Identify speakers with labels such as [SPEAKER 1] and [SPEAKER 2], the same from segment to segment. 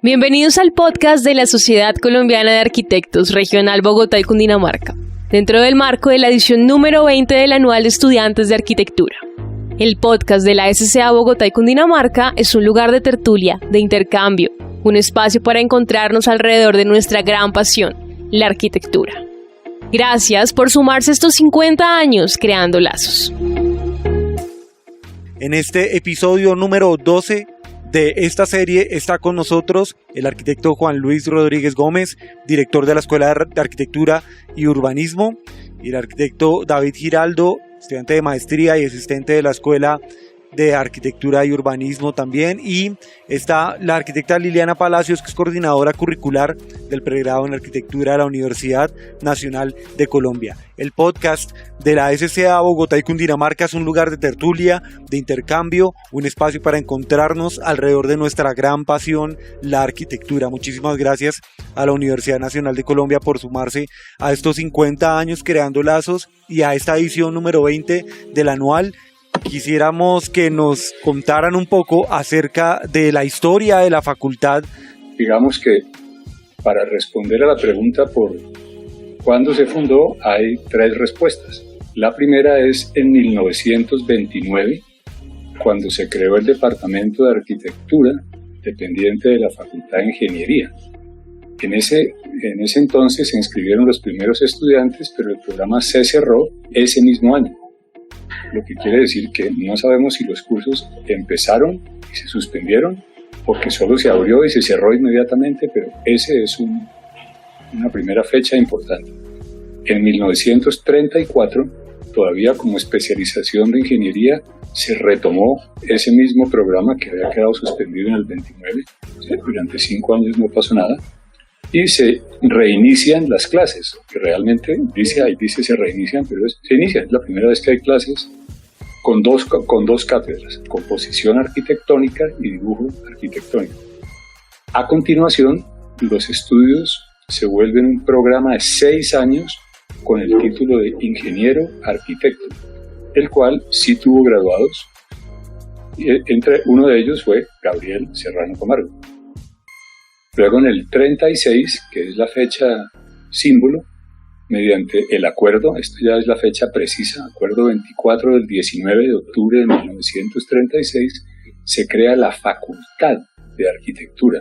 [SPEAKER 1] Bienvenidos al podcast de la Sociedad Colombiana de Arquitectos Regional Bogotá y Cundinamarca, dentro del marco de la edición número 20 del Anual de Estudiantes de Arquitectura. El podcast de la SCA Bogotá y Cundinamarca es un lugar de tertulia, de intercambio, un espacio para encontrarnos alrededor de nuestra gran pasión, la arquitectura. Gracias por sumarse a estos 50 años creando lazos.
[SPEAKER 2] En este episodio número 12 de esta serie está con nosotros el arquitecto Juan Luis Rodríguez Gómez, director de la Escuela de Arquitectura y Urbanismo, y el arquitecto David Giraldo, estudiante de maestría y asistente de la Escuela de Arquitectura y Urbanismo también, y está la arquitecta Liliana Palacios, que es coordinadora curricular del pregrado en Arquitectura de la Universidad Nacional de Colombia. El podcast de la SCA Bogotá y Cundinamarca es un lugar de tertulia, de intercambio, un espacio para encontrarnos alrededor de nuestra gran pasión, la arquitectura. Muchísimas gracias a la Universidad Nacional de Colombia por sumarse a estos 50 años creando lazos y a esta edición número 20 del anual. Quisiéramos que nos contaran un poco acerca de la historia de la facultad.
[SPEAKER 3] Digamos que para responder a la pregunta por cuándo se fundó hay tres respuestas. La primera es en 1929, cuando se creó el Departamento de Arquitectura, dependiente de la Facultad de Ingeniería. En ese entonces se inscribieron los primeros estudiantes, pero el programa se cerró ese mismo año. Lo que quiere decir que no sabemos si los cursos empezaron y se suspendieron porque solo se abrió y se cerró inmediatamente, pero ese es una primera fecha importante. En 1934, todavía como especialización de ingeniería, se retomó ese mismo programa que había quedado suspendido en el 29, o sea, durante 5 años no pasó nada, y se reinician las clases, que realmente dice se reinician, pero se inician, es la primera vez que hay clases con dos cátedras, composición arquitectónica y dibujo arquitectónico. A continuación, los estudios se vuelven un programa de 6 años con el título de ingeniero arquitecto, el cual sí tuvo graduados, entre uno de ellos fue Gabriel Serrano Camargo. Luego en el 36, que es la fecha símbolo, mediante el acuerdo, esto ya es la fecha precisa, acuerdo 24 del 19 de octubre de 1936, se crea la Facultad de Arquitectura.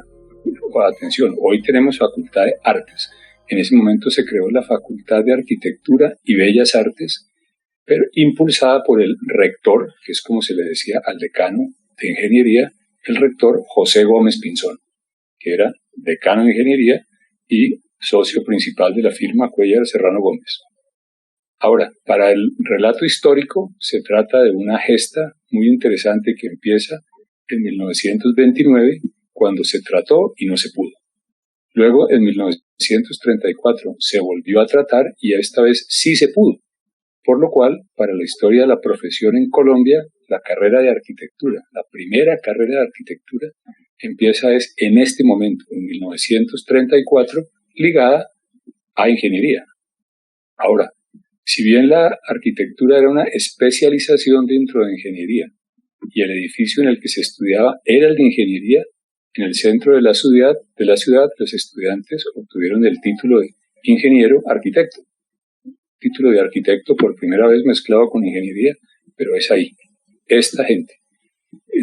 [SPEAKER 3] Atención, hoy tenemos Facultad de Artes. En ese momento se creó la Facultad de Arquitectura y Bellas Artes, pero impulsada por el rector, que es como se le decía al decano de Ingeniería, el rector José Gómez Pinzón, que era decano de Ingeniería y socio principal de la firma Cuéllar Serrano Gómez. Ahora, para el relato histórico se trata de una gesta muy interesante que empieza en 1929, cuando se trató y no se pudo. Luego, en 1934, se volvió a tratar y esta vez sí se pudo. Por lo cual, para la historia de la profesión en Colombia, la carrera de arquitectura, la primera carrera de arquitectura, empieza en este momento, en 1934, ligada a ingeniería. Ahora, si bien la arquitectura era una especialización dentro de ingeniería y el edificio en el que se estudiaba era el de ingeniería, en el centro de la ciudad los estudiantes obtuvieron el título de ingeniero arquitecto. Título de arquitecto por primera vez mezclado con ingeniería, pero es ahí, esta gente.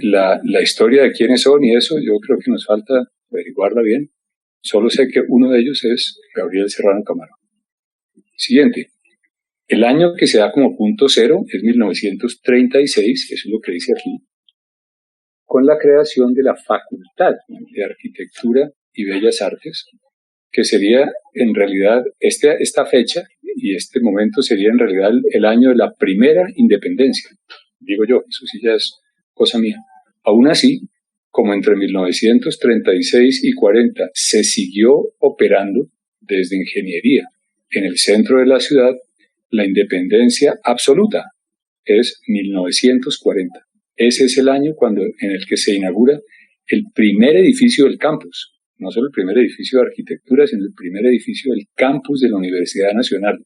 [SPEAKER 3] La historia de quiénes son y eso, yo creo que nos falta averiguarla bien. Solo sé que uno de ellos es Gabriel Serrano Camargo. Siguiente. El año que se da como punto cero es 1936, eso es lo que dice aquí, con la creación de la Facultad de Arquitectura y Bellas Artes, que sería en realidad esta fecha y este momento sería en realidad el año de la primera independencia. Digo yo, eso sí ya es cosa mía. Aún así, como entre 1936 y 40 se siguió operando desde ingeniería en el centro de la ciudad, la independencia absoluta es 1940. Ese es el año en el que se inaugura el primer edificio del campus. No solo el primer edificio de arquitectura, sino el primer edificio del campus de la Universidad Nacional,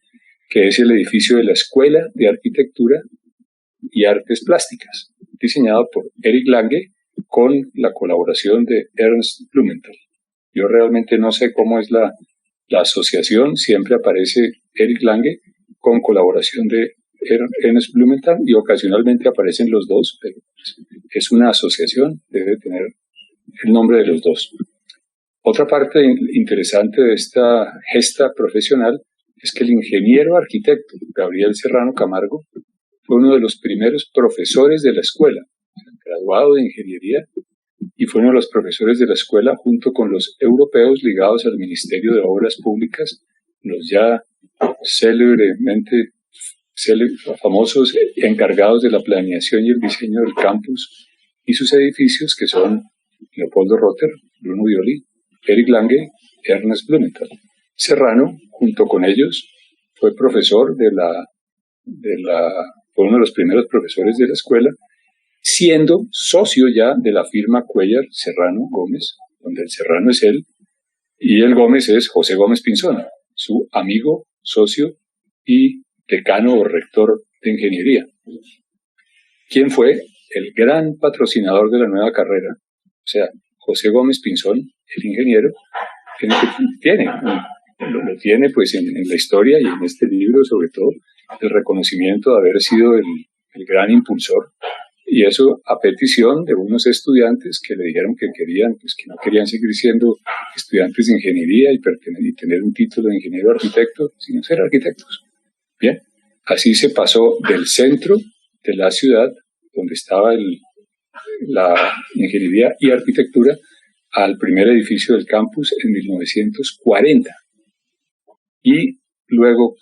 [SPEAKER 3] que es el edificio de la Escuela de Arquitectura y Artes Plásticas, diseñado por Eric Lange con la colaboración de Ernst Blumenthal. Yo realmente no sé cómo es la asociación. Siempre aparece Eric Lange con colaboración de Ernest Blumenthal y ocasionalmente aparecen los dos, pero es una asociación, debe tener el nombre de los dos. Otra parte interesante de esta gesta profesional es que el ingeniero arquitecto Gabriel Serrano Camargo fue uno de los primeros profesores de la escuela, graduado de ingeniería, y fue uno de los profesores de la escuela junto con los europeos ligados al Ministerio de Obras Públicas, los ya famosos encargados de la planeación y el diseño del campus y sus edificios, que son Leopoldo Rotter, Bruno Violi, Eric Lange, Ernest Blumenthal. Serrano, junto con ellos, fue profesor fue uno de los primeros profesores de la escuela, siendo socio ya de la firma Cuellar Serrano Gómez, donde el Serrano es él, y el Gómez es José Gómez Pinzón, su amigo, socio y decano o rector de ingeniería. ¿Quién fue el gran patrocinador de la nueva carrera? O sea, José Gómez Pinzón, el ingeniero, lo tiene pues en la historia y en este libro sobre todo, el reconocimiento de haber sido el gran impulsor, y eso a petición de unos estudiantes que le dijeron que no querían seguir siendo estudiantes de ingeniería y tener un título de ingeniero arquitecto, sino ser arquitectos. Bien, así se pasó del centro de la ciudad, donde estaba la ingeniería y arquitectura, al primer edificio del campus en 1940. Y luego,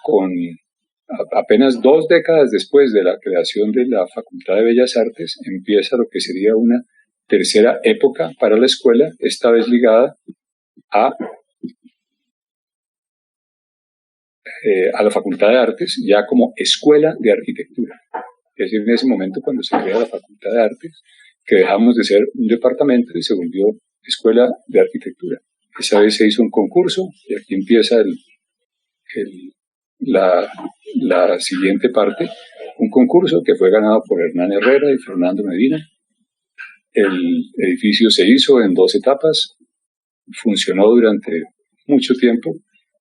[SPEAKER 3] apenas 2 décadas después de la creación de la Facultad de Bellas Artes, empieza lo que sería una tercera época para la escuela, esta vez ligada a la Facultad de Artes, ya como Escuela de Arquitectura. Es en ese momento cuando se crea la Facultad de Artes, que dejamos de ser un departamento y se volvió Escuela de Arquitectura. Esa vez se hizo un concurso y aquí empieza la siguiente parte, un concurso que fue ganado por Hernán Herrera y Fernando Medina. El edificio se hizo en 2 etapas, funcionó durante mucho tiempo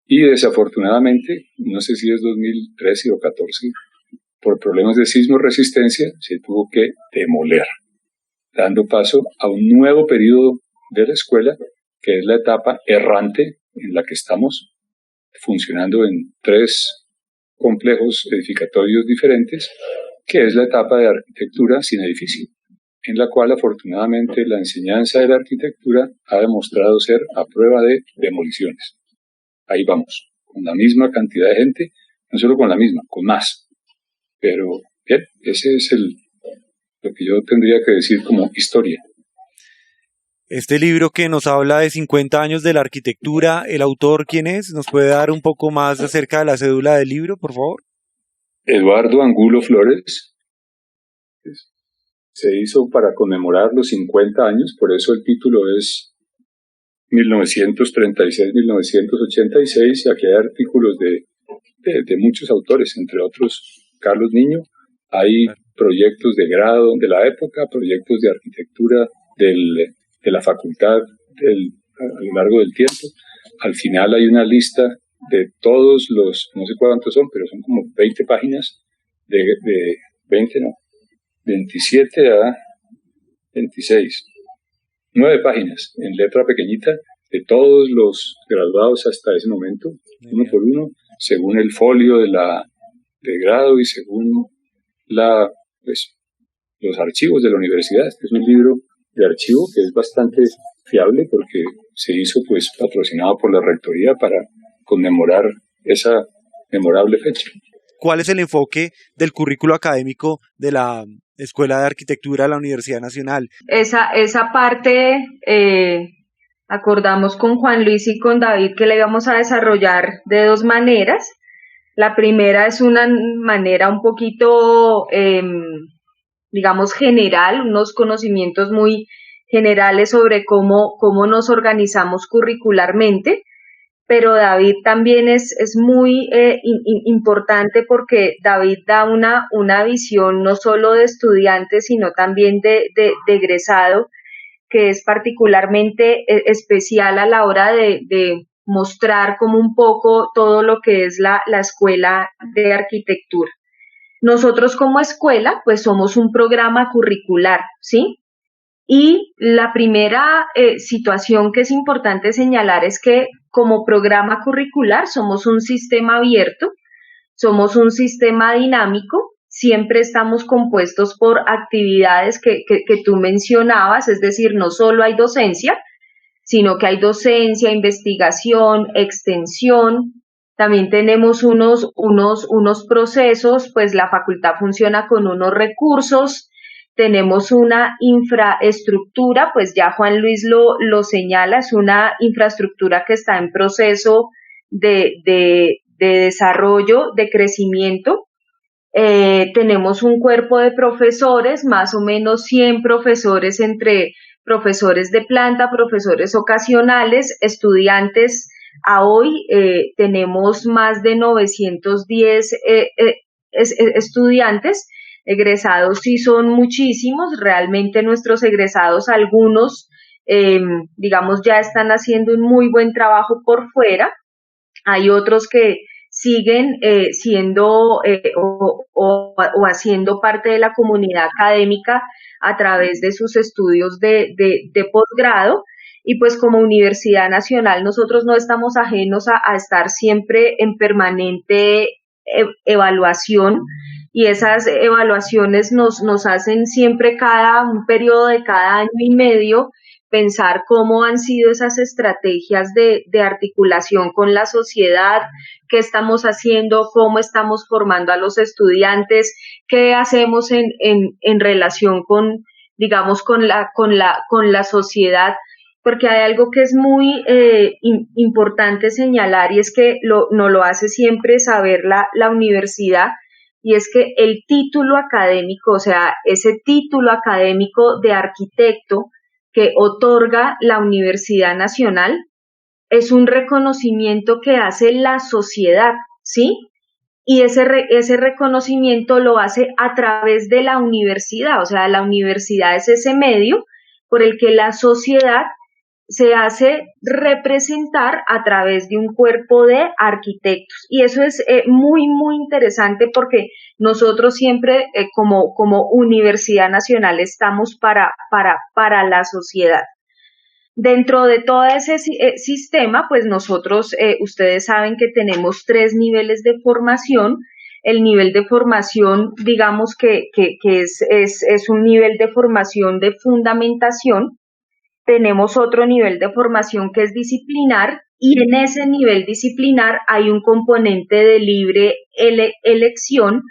[SPEAKER 3] y desafortunadamente, no sé si es 2013 o 14, por problemas de sismo resistencia se tuvo que demoler, dando paso a un nuevo periodo de la escuela, que es la etapa errante en la que estamos, funcionando en 3 complejos edificatorios diferentes, que es la etapa de arquitectura sin edificio, en la cual afortunadamente la enseñanza de la arquitectura ha demostrado ser a prueba de demoliciones. Ahí vamos, con la misma cantidad de gente, no solo con la misma, con más. Pero bien, ese es lo que yo tendría que decir como historia.
[SPEAKER 2] Este libro que nos habla de 50 años de la arquitectura, ¿el autor quién es? ¿Nos puede dar un poco más acerca de la cédula del libro, por favor?
[SPEAKER 3] Eduardo Angulo Flores. Se hizo para conmemorar los 50 años, por eso el título es 1936-1986, y aquí hay artículos de muchos autores, entre otros Carlos Niño. Hay proyectos de grado de la época, proyectos de arquitectura de la facultad a lo largo del tiempo. Al final hay una lista de todos los, no sé cuántos son, pero son como 20 páginas, de 27 a 26, 9 páginas en letra pequeñita de todos los graduados hasta ese momento, uno por uno, según el folio de grado y según los archivos de la universidad. Este es un libro de archivo que es bastante fiable porque se hizo patrocinado por la Rectoría para conmemorar esa memorable fecha.
[SPEAKER 2] ¿Cuál es el enfoque del currículo académico de la Escuela de Arquitectura de la Universidad Nacional?
[SPEAKER 4] Esa parte acordamos con Juan Luis y con David que la íbamos a desarrollar de 2 maneras. La primera es una manera un poquito, digamos, general, unos conocimientos muy generales sobre cómo nos organizamos curricularmente, pero David también es muy importante porque David da una visión no solo de estudiante, sino también de egresado, que es particularmente especial a la hora de mostrar como un poco todo lo que es la escuela de arquitectura. Nosotros como escuela, pues somos un programa curricular, ¿sí? Y la primera situación que es importante señalar es que como programa curricular somos un sistema abierto, somos un sistema dinámico, siempre estamos compuestos por actividades que tú mencionabas, es decir, no solo hay docencia, sino que hay docencia, investigación, extensión. También tenemos unos procesos, pues la facultad funciona con unos recursos, tenemos una infraestructura, pues ya Juan Luis lo señala, es una infraestructura que está en proceso de desarrollo, de crecimiento. Tenemos un cuerpo de profesores, más o menos 100 profesores entre profesores de planta, profesores ocasionales, estudiantes. A hoy tenemos más de 910 estudiantes. Egresados sí son muchísimos, realmente nuestros egresados, algunos, digamos, ya están haciendo un muy buen trabajo por fuera. Hay otros que siguen siendo o haciendo parte de la comunidad académica a través de sus estudios de posgrado. Y pues como Universidad Nacional nosotros no estamos ajenos a estar siempre en permanente evaluación, y esas evaluaciones nos hacen siempre un periodo de cada año y medio pensar cómo han sido esas estrategias de articulación con la sociedad, qué estamos haciendo, cómo estamos formando a los estudiantes, qué hacemos en relación con, digamos, con la sociedad, porque hay algo que es muy importante señalar, y es que no lo hace siempre saber la universidad, y es que el título académico, o sea, ese título académico de arquitecto que otorga la Universidad Nacional es un reconocimiento que hace la sociedad, ¿sí? Y ese reconocimiento lo hace a través de la universidad, o sea, la universidad es ese medio por el que la sociedad se hace representar a través de un cuerpo de arquitectos. Y eso es muy, muy interesante porque nosotros siempre como Universidad Nacional estamos para la sociedad. Dentro de todo ese sistema, pues nosotros, ustedes saben que tenemos 3 niveles de formación. El nivel de formación, digamos que es un nivel de formación de fundamentación. Tenemos otro nivel de formación que es disciplinar, y en ese nivel disciplinar hay un componente de libre elección,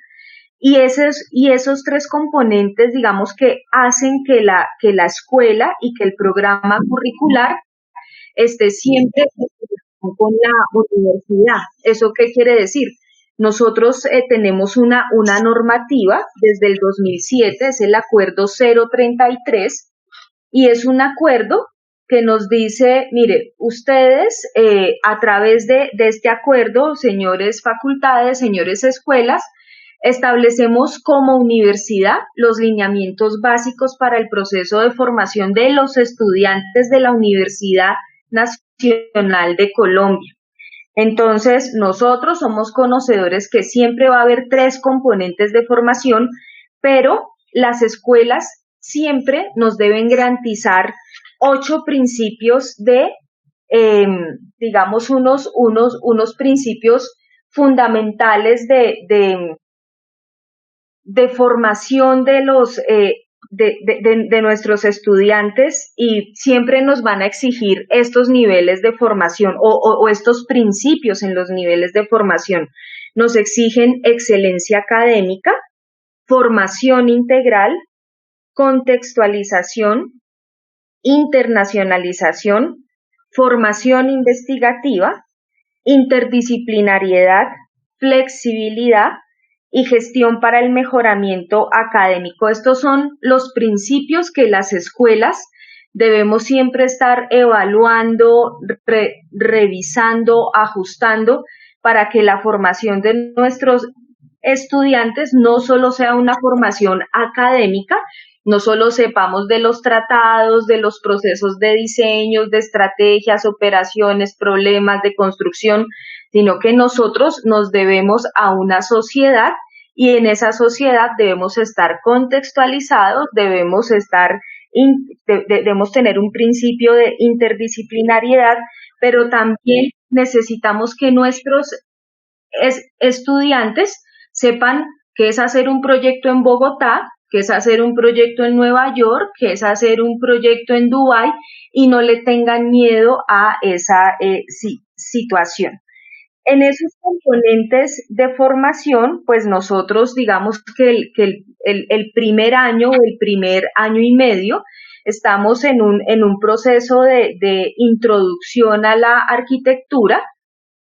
[SPEAKER 4] y esos 3 componentes, digamos, que hacen que la escuela y que el programa curricular esté siempre con la universidad. ¿Eso qué quiere decir? Nosotros tenemos una normativa desde el 2007, es el Acuerdo 033, y es un acuerdo que nos dice, mire, ustedes a través de este acuerdo, señores facultades, señores escuelas, establecemos como universidad los lineamientos básicos para el proceso de formación de los estudiantes de la Universidad Nacional de Colombia. Entonces, nosotros somos conocedores que siempre va a haber 3 componentes de formación, pero las escuelas siempre nos deben garantizar 8 principios de, digamos, unos principios fundamentales de formación de nuestros estudiantes, y siempre nos van a exigir estos niveles de formación o estos principios en los niveles de formación. Nos exigen excelencia académica, formación integral, contextualización, internacionalización, formación investigativa, interdisciplinariedad, flexibilidad y gestión para el mejoramiento académico. Estos son los principios que las escuelas debemos siempre estar evaluando, revisando, ajustando, para que la formación de nuestros estudiantes no solo sea una formación académica, no solo sepamos de los tratados, de los procesos de diseños, de estrategias, operaciones, problemas de construcción, sino que nosotros nos debemos a una sociedad y en esa sociedad debemos estar contextualizados, debemos tener un principio de interdisciplinariedad, pero también necesitamos que nuestros estudiantes sepan qué es hacer un proyecto en Bogotá, qué es hacer un proyecto en Nueva York, qué es hacer un proyecto en Dubái y no le tengan miedo a esa situación. En esos componentes de formación, pues nosotros digamos que el primer año o el primer año y medio estamos en un proceso de introducción a la arquitectura.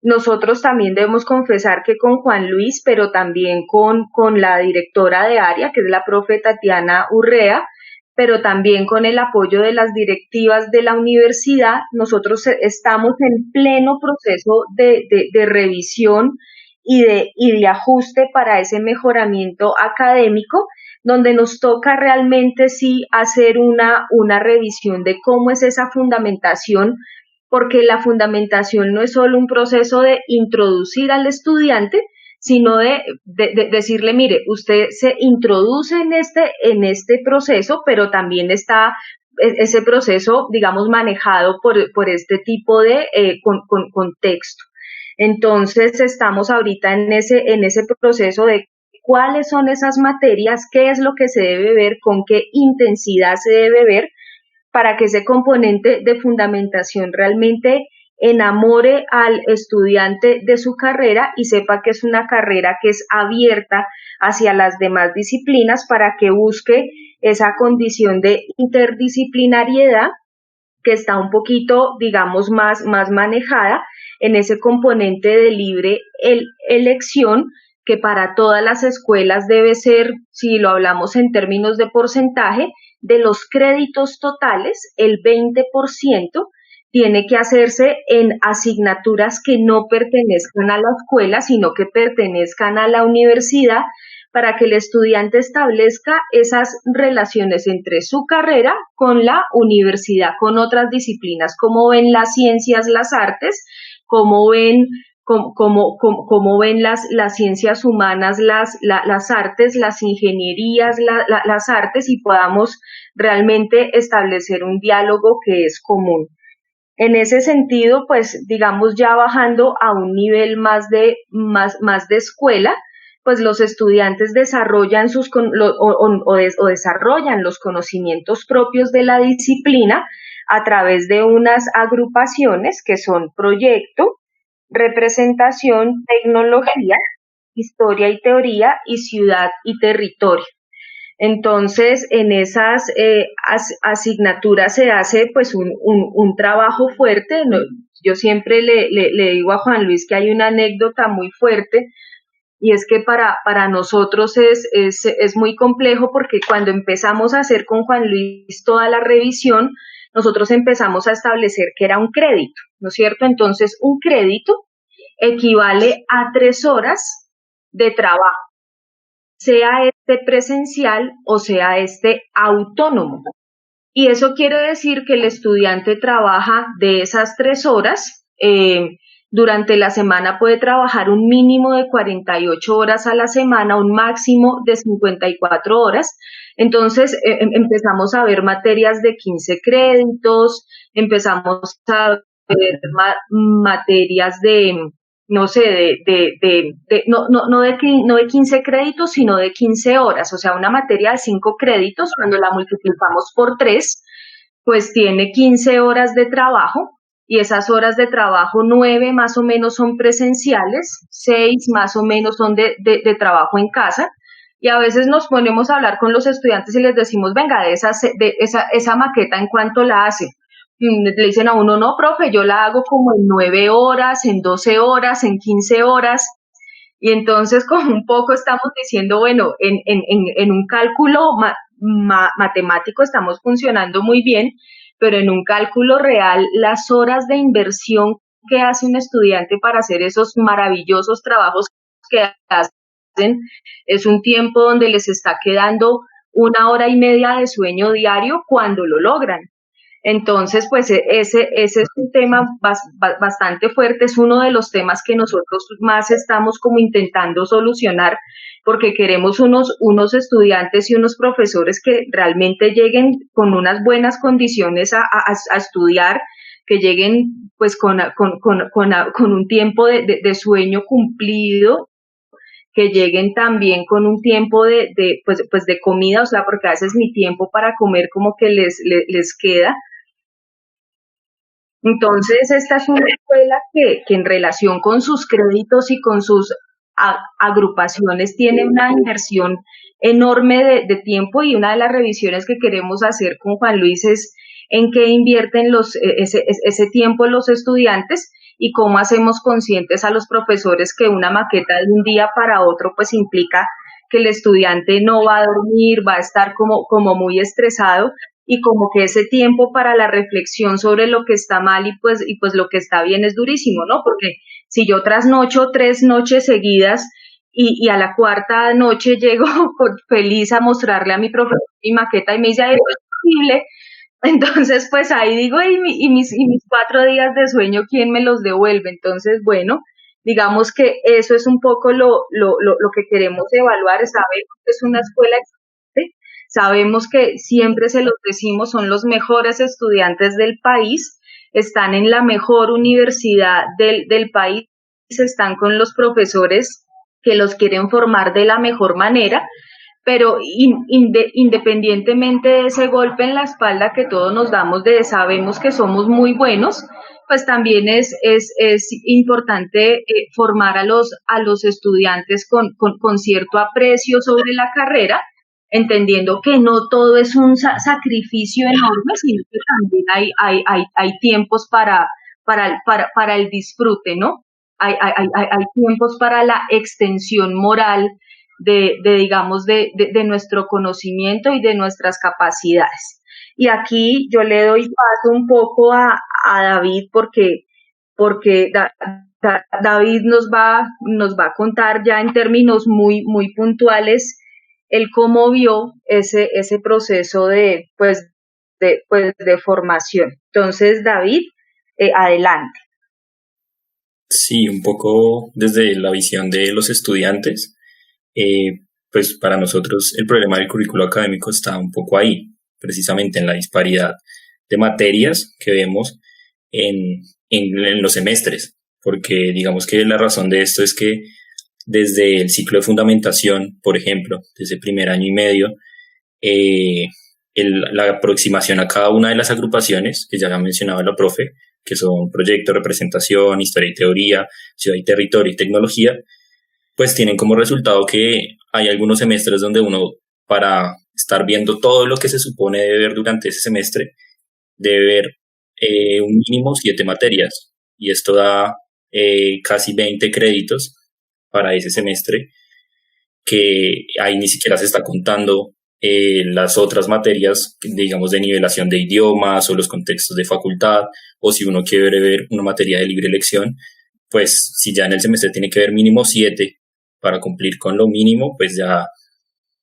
[SPEAKER 4] Nosotros también debemos confesar que con Juan Luis, pero también con la directora de área, que es la profe Tatiana Urrea, pero también con el apoyo de las directivas de la universidad, nosotros estamos en pleno proceso de revisión y de ajuste para ese mejoramiento académico, donde nos toca realmente sí hacer una revisión de cómo es esa fundamentación, porque la fundamentación no es solo un proceso de introducir al estudiante, sino de decirle, mire, usted se introduce en este proceso, pero también está ese proceso, digamos, manejado por este tipo de contexto. Entonces, estamos ahorita en ese proceso de cuáles son esas materias, qué es lo que se debe ver, con qué intensidad se debe ver, para que ese componente de fundamentación realmente enamore al estudiante de su carrera y sepa que es una carrera que es abierta hacia las demás disciplinas para que busque esa condición de interdisciplinariedad que está un poquito, digamos, más manejada en ese componente de libre elección que para todas las escuelas debe ser, si lo hablamos en términos de porcentaje, de los créditos totales, el 20% tiene que hacerse en asignaturas que no pertenezcan a la escuela, sino que pertenezcan a la universidad, para que el estudiante establezca esas relaciones entre su carrera con la universidad, con otras disciplinas, como ven las ciencias, las artes, como ven las ciencias humanas, las artes, las ingenierías, las artes, y podamos realmente establecer un diálogo que es común. En ese sentido, pues, digamos, ya bajando a un nivel más de escuela, pues los estudiantes desarrollan desarrollan los conocimientos propios de la disciplina a través de unas agrupaciones que son proyecto, representación, tecnología, historia y teoría, y ciudad y territorio. Entonces, en esas asignaturas se hace pues un trabajo fuerte. Yo siempre le digo a Juan Luis que hay una anécdota muy fuerte, y es que para nosotros es muy complejo, porque cuando empezamos a hacer con Juan Luis toda la revisión, nosotros empezamos a establecer que era un crédito, ¿no es cierto? Entonces, un crédito equivale a 3 horas de trabajo, sea este presencial o sea este autónomo. Y eso quiere decir que el estudiante trabaja de esas 3 horas, durante la semana puede trabajar un mínimo de 48 horas a la semana, un máximo de 54 horas. Entonces empezamos a ver materias de 15 créditos, empezamos a ver materias no de 15 créditos, sino de 15 horas, o sea, una materia de 5 créditos, cuando la multiplicamos por 3, pues tiene 15 horas de trabajo, y esas horas de trabajo, 9 más o menos son presenciales, 6 más o menos son de trabajo en casa, y a veces nos ponemos a hablar con los estudiantes y les decimos, venga, esa maqueta, ¿en cuánto la hace? Le dicen a uno, no, profe, yo la hago como en 9 horas, en 12 horas, en 15 horas, y entonces como un poco estamos diciendo, bueno, en un cálculo matemático estamos funcionando muy bien, pero en un cálculo real, las horas de inversión que hace un estudiante para hacer esos maravillosos trabajos que hacen, es un tiempo donde les está quedando 1 hora y media de sueño diario cuando lo logran. Entonces, pues ese es un tema bastante fuerte, es uno de los temas que nosotros más estamos como intentando solucionar, porque queremos unos estudiantes y unos profesores que realmente lleguen con unas buenas condiciones a estudiar, que lleguen pues con un tiempo de sueño cumplido, que lleguen también con un tiempo pues de comida, o sea, porque a veces mi tiempo para comer como que les queda. Entonces, esta es una escuela que en relación con sus créditos y con sus agrupaciones tiene una inversión enorme de tiempo, y una de las revisiones que queremos hacer con Juan Luis es en qué invierten ese tiempo los estudiantes y cómo hacemos conscientes a los profesores que una maqueta de un día para otro pues implica que el estudiante no va a dormir, va a estar como muy estresado, y como que ese tiempo para la reflexión sobre lo que está mal y pues lo que está bien es durísimo, ¿no? Porque si yo trasnocho 3 noches seguidas y a la cuarta noche llego feliz a mostrarle a mi profesor mi maqueta y me dice, "Ay, no es posible", entonces pues ahí digo, y mis 4 días de sueño, ¿quién me los devuelve? Entonces, bueno, digamos que eso es un poco lo que queremos evaluar. Sabemos que es una escuela excelente, sabemos que siempre se los decimos, son los mejores estudiantes del país, están en la mejor universidad del país, están con los profesores que los quieren formar de la mejor manera, pero independientemente de ese golpe en la espalda que todos nos damos de sabemos que somos muy buenos, pues también es importante formar a los estudiantes con cierto aprecio sobre la carrera, entendiendo que no todo es un sacrificio enorme, sino que también hay tiempos para el disfrute, ¿no? Hay tiempos para la extensión moral digamos, de nuestro conocimiento y de nuestras capacidades. Y aquí yo le doy paso un poco a David, porque David nos va a contar ya en términos muy puntuales el cómo vio ese proceso de formación. Entonces, David, adelante.
[SPEAKER 5] Sí, un poco desde la visión de los estudiantes, pues para nosotros el problema del currículo académico está un poco ahí, precisamente en la disparidad de materias que vemos en los semestres, porque digamos que la razón de esto es que desde el ciclo de fundamentación, por ejemplo, desde primer año y medio, la aproximación a cada una de las agrupaciones, que ya ha mencionado la profe, que son proyecto, representación, historia y teoría, ciudad y territorio y tecnología, pues tienen como resultado que hay algunos semestres donde uno, para estar viendo todo lo que se supone debe ver durante ese semestre, debe ver un mínimo 7 materias, y esto da casi 20 créditos para ese semestre, que ahí ni siquiera se está contando las otras materias, digamos, de nivelación de idiomas o los contextos de facultad, o si uno quiere ver una materia de libre elección, pues si ya en el semestre tiene que ver mínimo 7 para cumplir con lo mínimo, pues ya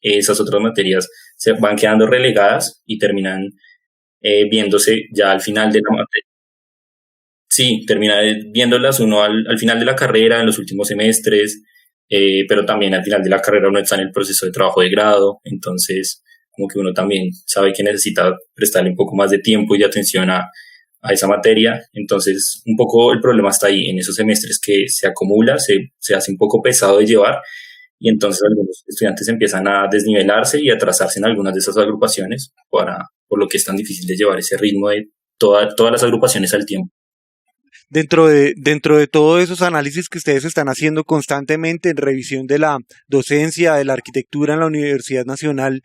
[SPEAKER 5] esas otras materias se van quedando relegadas y terminan viéndose ya al final de la materia. Sí, termina viéndolas uno al final de la carrera, en los últimos semestres, pero también al final de la carrera uno está en el proceso de trabajo de grado, entonces como que uno también sabe que necesita prestarle un poco más de tiempo y de atención a esa materia. Entonces un poco el problema está ahí, en esos semestres que se acumula, se hace un poco pesado de llevar, y entonces algunos estudiantes empiezan a desnivelarse y a atrasarse en algunas de esas agrupaciones, por lo que es tan difícil de llevar ese ritmo de todas las agrupaciones al tiempo.
[SPEAKER 2] Dentro de todos esos análisis que ustedes están haciendo constantemente en revisión de la docencia, de la arquitectura en la Universidad Nacional,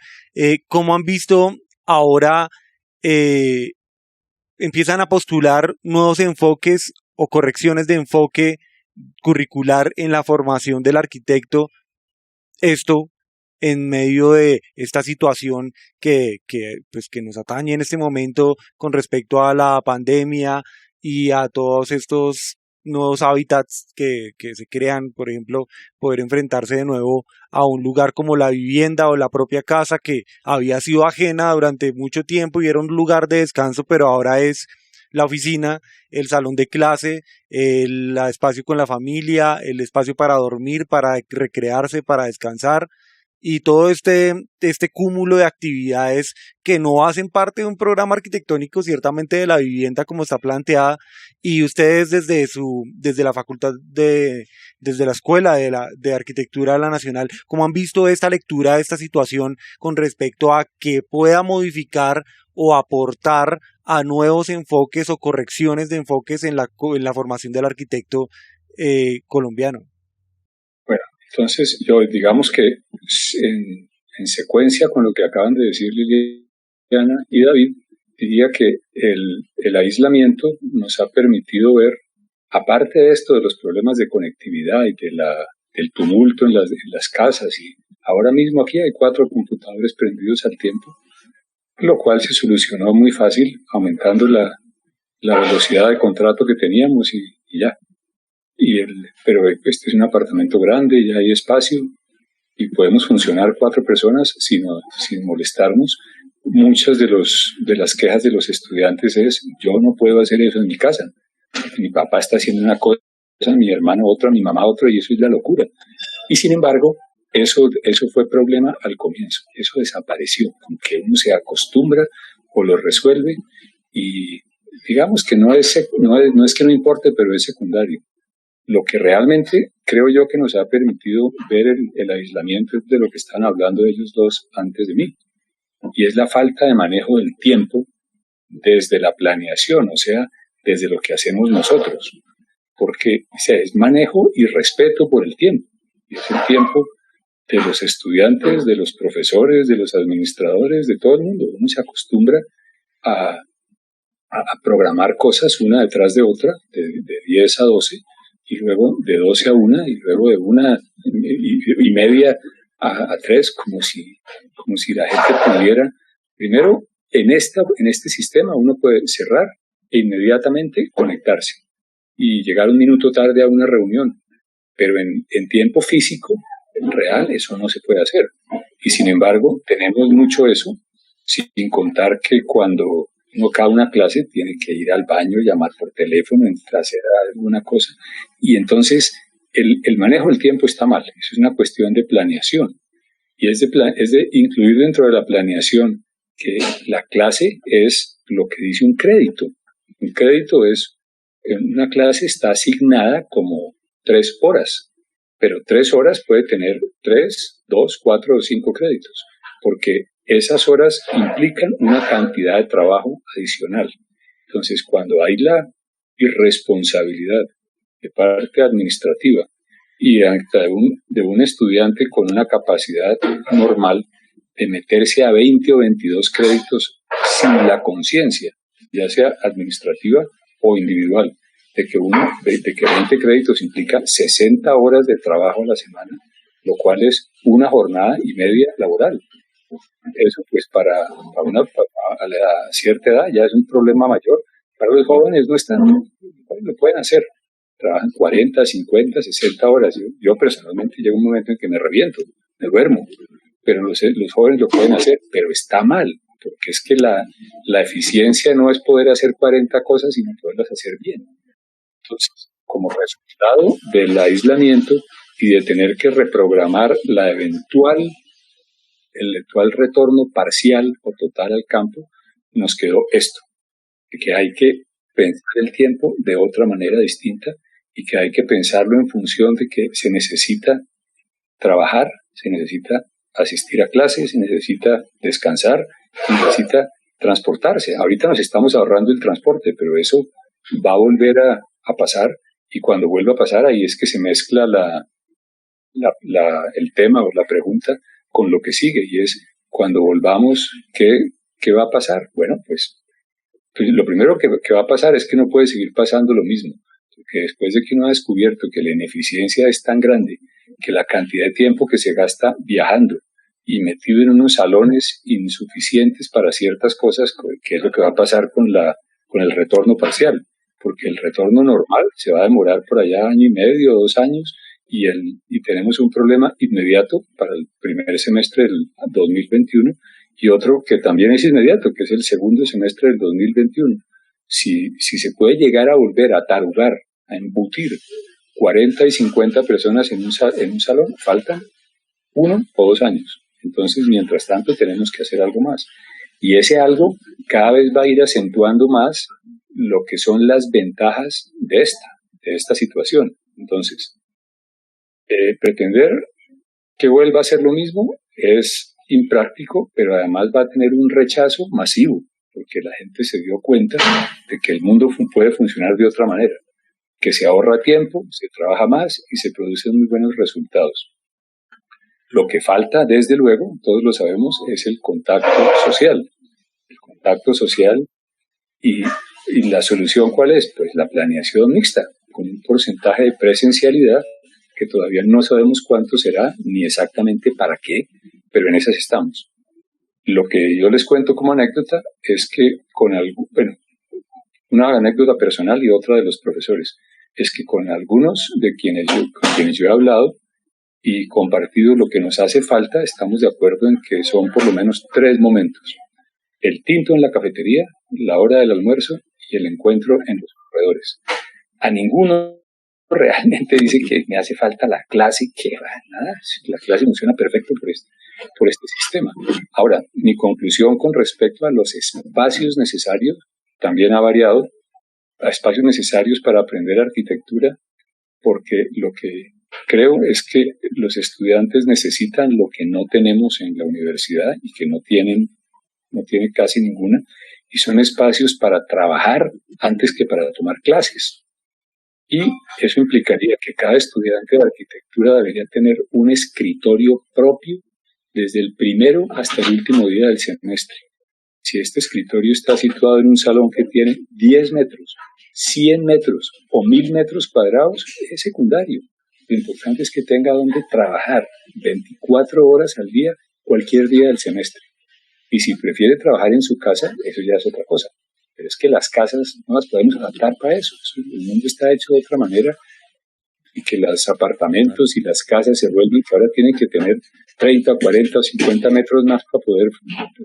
[SPEAKER 2] ¿cómo han visto ahora empiezan a postular nuevos enfoques o correcciones de enfoque curricular en la formación del arquitecto? Esto en medio de esta situación que nos atañe en este momento con respecto a la pandemia y a todos estos nuevos hábitats que se crean, por ejemplo, poder enfrentarse de nuevo a un lugar como la vivienda o la propia casa que había sido ajena durante mucho tiempo y era un lugar de descanso, pero ahora es la oficina, el salón de clase, el espacio con la familia, el espacio para dormir, para recrearse, para descansar y todo este cúmulo de actividades que no hacen parte de un programa arquitectónico, ciertamente de la vivienda como está planteada, y ustedes desde la facultad desde la escuela de arquitectura de la Nacional, ¿cómo han visto esta lectura de esta situación con respecto a que pueda modificar o aportar a nuevos enfoques o correcciones de enfoques en la formación del arquitecto colombiano?
[SPEAKER 3] Bueno, entonces yo digamos que en secuencia con lo que acaban de decir Liliana y David, diría que el aislamiento nos ha permitido ver, aparte de esto de los problemas de conectividad y del tumulto en las casas, y ahora mismo aquí hay 4 computadores prendidos al tiempo, lo cual se solucionó muy fácil aumentando la velocidad de contrato que teníamos y ya. Pero este es un apartamento grande, ya hay espacio y podemos funcionar 4 personas sin molestarnos. Muchas de las quejas de los estudiantes es: yo no puedo hacer eso en mi casa. Mi papá está haciendo una cosa, mi hermano otra, mi mamá otra, y eso es la locura. Y sin embargo, eso fue problema al comienzo. Eso desapareció, aunque uno se acostumbra o lo resuelve, y digamos que no es que no importe, pero es secundario. Lo que realmente creo yo que nos ha permitido ver el aislamiento es de lo que estaban hablando ellos dos antes de mí, y es la falta de manejo del tiempo desde la planeación, o sea, desde lo que hacemos nosotros, porque es manejo y respeto por el tiempo, y es el tiempo de los estudiantes, de los profesores, de los administradores, de todo el mundo. Uno se acostumbra a programar cosas una detrás de otra, de 10 a 12, y luego de 12 a 1, y luego de 1:30 a 3, como si la gente pudiera. Primero, en este sistema uno puede cerrar e inmediatamente conectarse y llegar un minuto tarde a una reunión, pero en tiempo físico, en real, eso no se puede hacer. Y sin embargo, tenemos mucho eso, sin contar que cuando uno acaba una clase tiene que ir al baño, llamar por teléfono, hacer alguna cosa, y entonces el manejo del tiempo está mal. Eso es una cuestión de planeación, y es de incluir dentro de la planeación que la clase es lo que dice un crédito. Un crédito es, en una clase está asignada como 3 horas, pero 3 horas puede tener 3, 2, 4 o 5 créditos, porque esas horas implican una cantidad de trabajo adicional. Entonces, cuando hay la irresponsabilidad de parte administrativa y de un estudiante con una capacidad normal de meterse a 20 o 22 créditos sin la conciencia, ya sea administrativa o individual, de que 20 créditos implica 60 horas de trabajo a la semana, lo cual es una jornada y media laboral. Eso pues a la cierta edad ya es un problema mayor. Para los jóvenes no es tanto, lo pueden hacer, trabajan 40, 50, 60 horas. Yo personalmente llega un momento en que me reviento, me duermo, pero los jóvenes lo pueden hacer, pero está mal, porque es que la eficiencia no es poder hacer 40 cosas, sino poderlas hacer bien. Entonces, como resultado del aislamiento y de tener que reprogramar el eventual retorno parcial o total al campo, nos quedó esto, que hay que pensar el tiempo de otra manera distinta y que hay que pensarlo en función de que se necesita trabajar, se necesita asistir a clases, se necesita descansar, se necesita transportarse. Ahorita nos estamos ahorrando el transporte, pero eso va a volver a pasar, y cuando vuelva a pasar, ahí es que se mezcla el tema o la pregunta con lo que sigue, y es: cuando volvamos, ¿qué va a pasar? Bueno, pues lo primero que va a pasar es que no puede seguir pasando lo mismo, porque después de que uno ha descubierto que la ineficiencia es tan grande, que la cantidad de tiempo que se gasta viajando y metido en unos salones insuficientes para ciertas cosas, ¿qué es lo que va a pasar con el retorno parcial? porque el retorno normal se va a demorar por allá 1 año y medio, 2 años, y tenemos un problema inmediato para el primer semestre del 2021 y otro que también es inmediato, que es el segundo semestre del 2021. Si se puede llegar a volver a tarugar, a embutir 40 y 50 personas en un salón, faltan 1 o 2 años. Entonces, mientras tanto, tenemos que hacer algo más. Y ese algo cada vez va a ir acentuando más lo que son las ventajas de esta situación. Entonces, pretender que vuelva a ser lo mismo es impráctico, pero además va a tener un rechazo masivo, porque la gente se dio cuenta de que el mundo puede funcionar de otra manera, que se ahorra tiempo, se trabaja más y se producen muy buenos resultados. Lo que falta, desde luego, todos lo sabemos, es el contacto social. El contacto social y la solución, ¿cuál es? Pues la planeación mixta, con un porcentaje de presencialidad que todavía no sabemos cuánto será, ni exactamente para qué, pero en esas estamos. Lo que yo les cuento como anécdota es que una anécdota personal y otra de los profesores, es que con algunos con quienes yo he hablado y compartido lo que nos hace falta, estamos de acuerdo en que son por lo menos 3 momentos. El tinto en la cafetería, la hora del almuerzo y el encuentro en los corredores. A ninguno realmente dice que me hace falta la clase, que nada, la clase funciona perfecto por este sistema. Ahora, mi conclusión con respecto a los espacios necesarios también ha variado, a espacios necesarios para aprender arquitectura, porque lo que creo es que los estudiantes necesitan lo que no tenemos en la universidad y que no tienen casi ninguna, y son espacios para trabajar antes que para tomar clases. Y eso implicaría que cada estudiante de arquitectura debería tener un escritorio propio desde el primero hasta el último día del semestre. Si este escritorio está situado en un salón que tiene 10 metros, 100 metros o 1000 metros cuadrados, es secundario. Lo importante es que tenga donde trabajar 24 horas al día, cualquier día del semestre. Y si prefiere trabajar en su casa, eso ya es otra cosa. Pero es que las casas no las podemos adaptar para eso. El mundo está hecho de otra manera y que los apartamentos y las casas se vuelven que ahora tienen que tener 30, 40 o 50 metros más para poder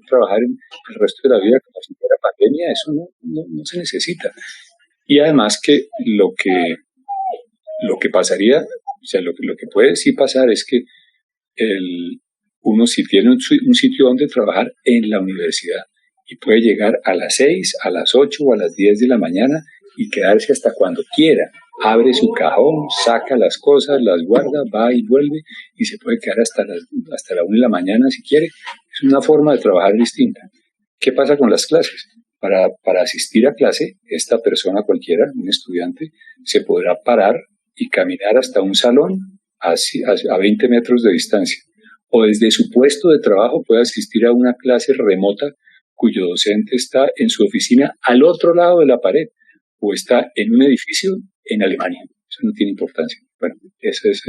[SPEAKER 3] trabajar el resto de la vida como si fuera pandemia. Eso no se necesita. Y además que lo que pasaría, o sea, lo que puede sí pasar es que uno sí tiene un sitio donde trabajar en la universidad y puede llegar a las 6, a las 8 o a las 10 de la mañana y quedarse hasta cuando quiera. Abre su cajón, saca las cosas, las guarda, va y vuelve y se puede quedar hasta la 1 de la mañana si quiere. Es una forma de trabajar distinta. ¿Qué pasa con las clases? Para asistir a clase, esta persona cualquiera, un estudiante, se podrá parar y caminar hasta un salón a 20 metros de distancia. O desde su puesto de trabajo puede asistir a una clase remota cuyo docente está en su oficina al otro lado de la pared o está en un edificio en Alemania. Eso no tiene importancia. Bueno, esa es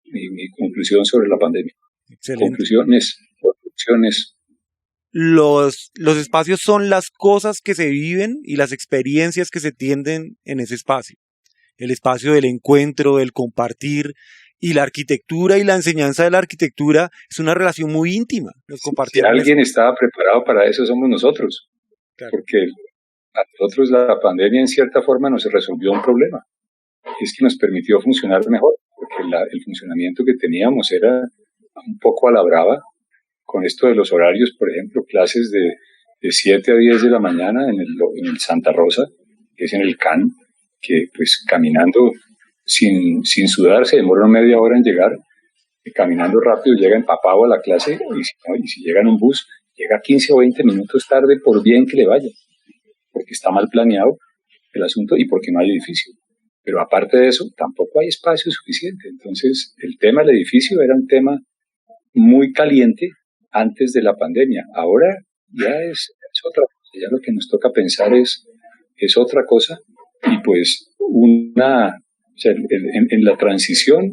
[SPEAKER 3] mi conclusión sobre la pandemia.
[SPEAKER 2] Excelente.
[SPEAKER 3] Conclusiones.
[SPEAKER 2] Los espacios son las cosas que se viven y las experiencias que se tienden en ese espacio. El espacio del encuentro, del compartir, y la arquitectura y la enseñanza de la arquitectura es una relación muy íntima.
[SPEAKER 3] Si alguien estaba preparado para eso, somos nosotros. Claro. Porque a nosotros la pandemia en cierta forma nos resolvió un problema. Es que nos permitió funcionar mejor, porque el funcionamiento que teníamos era un poco a la brava. Con esto de los horarios, por ejemplo, clases de 7 a 10 de la mañana en el Santa Rosa, que es en el CAN, que pues caminando sin sudar se demora media hora en llegar, y caminando rápido llega empapado a la clase, y si llega en un bus, llega 15 o 20 minutos tarde por bien que le vaya, porque está mal planeado el asunto y porque no hay edificio. Pero aparte de eso, tampoco hay espacio suficiente. Entonces, el tema del edificio era un tema muy caliente antes de la pandemia. Ahora ya es otra cosa, ya lo que nos toca pensar es otra cosa, y pues o sea, en la transición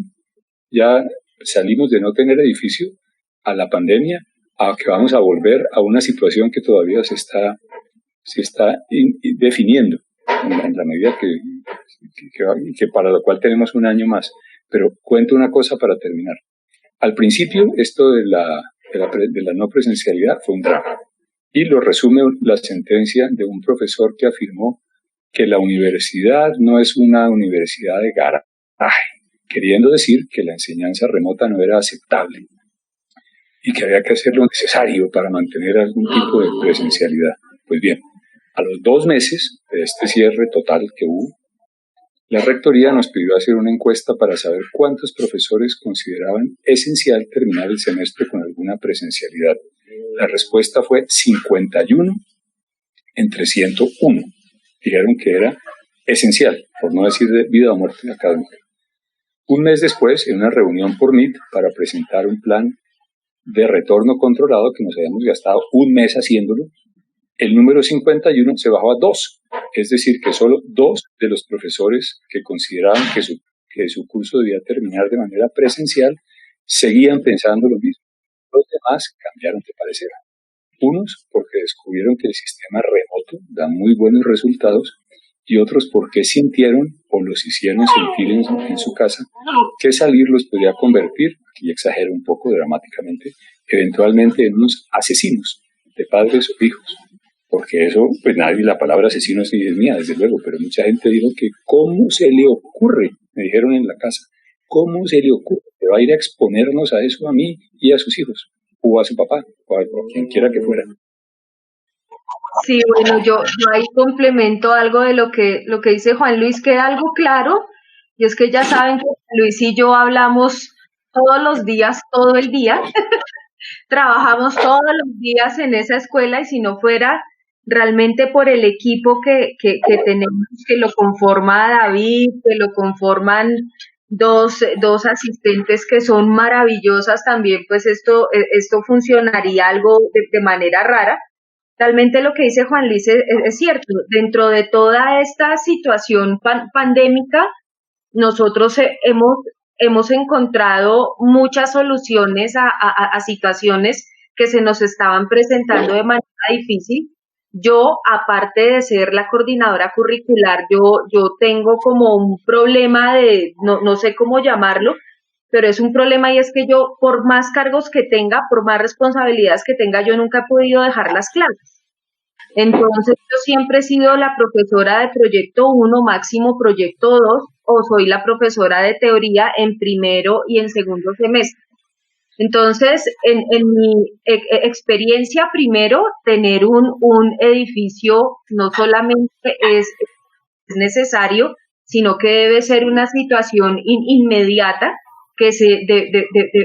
[SPEAKER 3] ya salimos de no tener edificio a la pandemia, a que vamos a volver a una situación que todavía se está definiendo. en la medida que para lo cual tenemos un año más. Pero cuento una cosa para terminar. Al principio, esto de la no presencialidad fue un drama. Y lo resume la sentencia de un profesor que afirmó que la universidad no es una universidad de garaje, queriendo decir que la enseñanza remota no era aceptable y que había que hacer lo necesario para mantener algún tipo de presencialidad. Pues bien, a los 2 meses de este cierre total que hubo, la Rectoría nos pidió hacer una encuesta para saber cuántos profesores consideraban esencial terminar el semestre con alguna presencialidad. La respuesta fue 51 entre 101. Dijeron que era esencial, por no decir de vida o muerte académica. Un mes después, en una reunión por Meet para presentar un plan de retorno controlado que nos habíamos gastado un mes haciéndolo, el número 51 se bajó a 2, es decir, que solo 2 de los profesores que consideraban que su curso debía terminar de manera presencial seguían pensando lo mismo. Los demás cambiaron de parecer. Unos porque descubrieron que el sistema remoto da muy buenos resultados y otros porque sintieron o los hicieron sentir en su casa que salir los podía convertir, aquí exagero un poco dramáticamente, eventualmente en unos asesinos de padres o hijos. Porque eso, pues nadie, la palabra asesino sí es mía, desde luego, pero mucha gente dijo que ¿cómo se le ocurre? Me dijeron en la casa, ¿cómo se le ocurre? ¿Que va a ir a exponernos a eso a mí y a sus hijos? O a su papá, o a quien quiera que fuera.
[SPEAKER 4] Sí, bueno, yo ahí complemento algo de lo que dice Juan Luis, queda algo claro, y es que ya saben que Juan Luis y yo hablamos todos los días, todo el día, trabajamos todos los días en esa escuela, y si no fuera realmente por el equipo que tenemos, que lo conforma David, que lo conforman dos asistentes que son maravillosas también, pues esto funcionaría algo de manera rara. Realmente lo que dice Juan Luis es cierto. Dentro de toda esta situación pandémica, nosotros hemos encontrado muchas soluciones a situaciones que se nos estaban presentando de manera difícil. Yo, aparte de ser la coordinadora curricular, yo tengo como un problema no sé cómo llamarlo, pero es un problema, y es que yo, por más cargos que tenga, por más responsabilidades que tenga, yo nunca he podido dejar las clases. Entonces, yo siempre he sido la profesora de proyecto 1, máximo proyecto 2, o soy la profesora de teoría en primero y en segundo semestre. Entonces, en mi experiencia, primero, tener un edificio no solamente es necesario, sino que debe ser una situación inmediata que se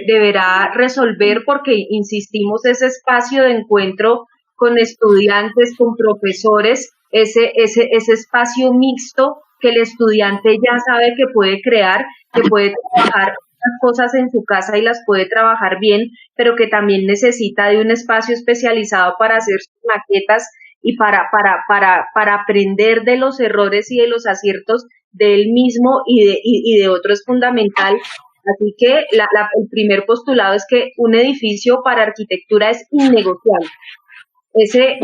[SPEAKER 4] deberá resolver, porque, insistimos, ese espacio de encuentro con estudiantes, con profesores, ese espacio mixto que el estudiante ya sabe que puede crear, que puede trabajar cosas en su casa y las puede trabajar bien, pero que también necesita de un espacio especializado para hacer sus maquetas y para aprender de los errores y de los aciertos de él mismo y de otro, es fundamental. Así que el primer postulado es que un edificio para arquitectura es innegociable. Ese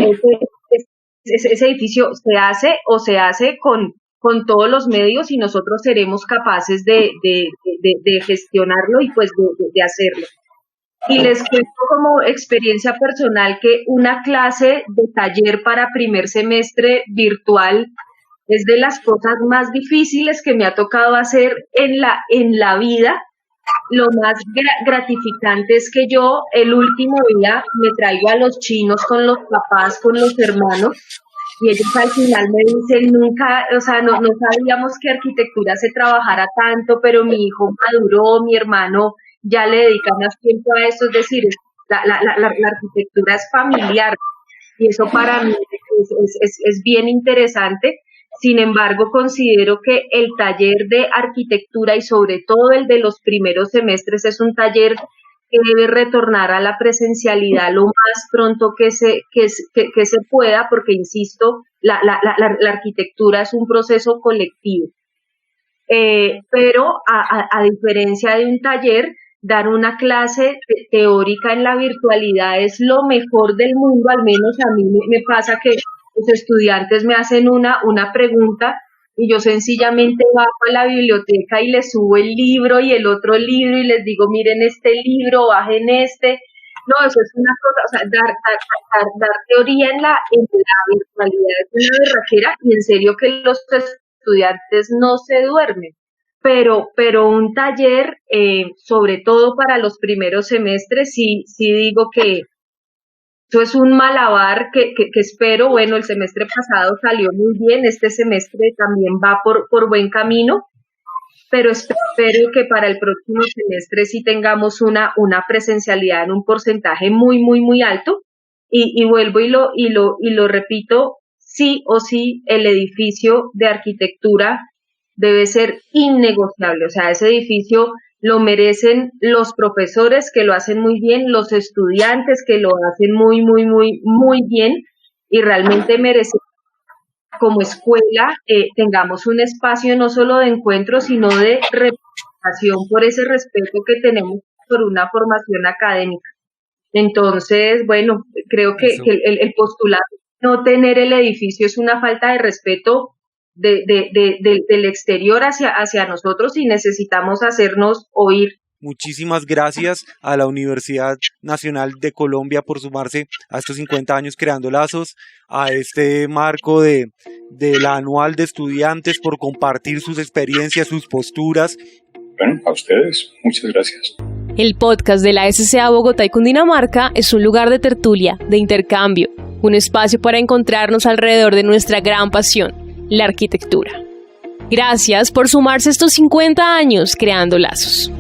[SPEAKER 4] edificio se hace con todos los medios, y nosotros seremos capaces de gestionarlo y pues de hacerlo. Y les cuento como experiencia personal que una clase de taller para primer semestre virtual es de las cosas más difíciles que me ha tocado hacer en la vida. Lo más gratificante es que yo el último día me traigo a los chinos con los papás, con los hermanos, y ellos al final me dicen, nunca, o sea, no sabíamos que arquitectura se trabajara tanto, pero mi hijo maduró, mi hermano ya le dedica más tiempo a eso, es decir, la arquitectura es familiar, y eso para mí es bien interesante. Sin embargo, considero que el taller de arquitectura, y sobre todo el de los primeros semestres, es un taller que debe retornar a la presencialidad lo más pronto que se pueda, porque, insisto, la arquitectura es un proceso colectivo. Pero a diferencia de un taller, dar una clase teórica en la virtualidad es lo mejor del mundo. Al menos a mí me pasa que los estudiantes me hacen una pregunta y yo sencillamente bajo a la biblioteca y les subo el libro y el otro libro y les digo, miren este libro, bajen este. No, eso es una cosa, o sea, dar teoría en la virtualidad es una berraquera y en serio que los estudiantes no se duermen. Pero un taller, sobre todo para los primeros semestres, sí digo que eso es un malabar que espero. Bueno, el semestre pasado salió muy bien, este semestre también va por buen camino, pero espero que para el próximo semestre sí tengamos una presencialidad en un porcentaje muy, muy, muy alto. Y vuelvo y lo repito, sí o sí el edificio de arquitectura debe ser innegociable. O sea, ese edificio lo merecen los profesores que lo hacen muy bien, los estudiantes que lo hacen muy, muy, muy, muy bien, y realmente merecen como escuela tengamos un espacio no solo de encuentro, sino de representación por ese respeto que tenemos por una formación académica. Entonces, bueno, creo que el postulado de no tener el edificio es una falta de respeto del exterior hacia nosotros, y necesitamos hacernos oír.
[SPEAKER 2] Muchísimas gracias a la Universidad Nacional de Colombia por sumarse a estos 50 años creando lazos, a este marco de la anual de estudiantes, por compartir sus experiencias, sus posturas.
[SPEAKER 3] Bueno, a ustedes, muchas gracias.
[SPEAKER 1] El podcast de la SCA Bogotá y Cundinamarca es un lugar de tertulia, de intercambio, un espacio para encontrarnos alrededor de nuestra gran pasión, la arquitectura. Gracias por sumarse estos 50 años creando lazos.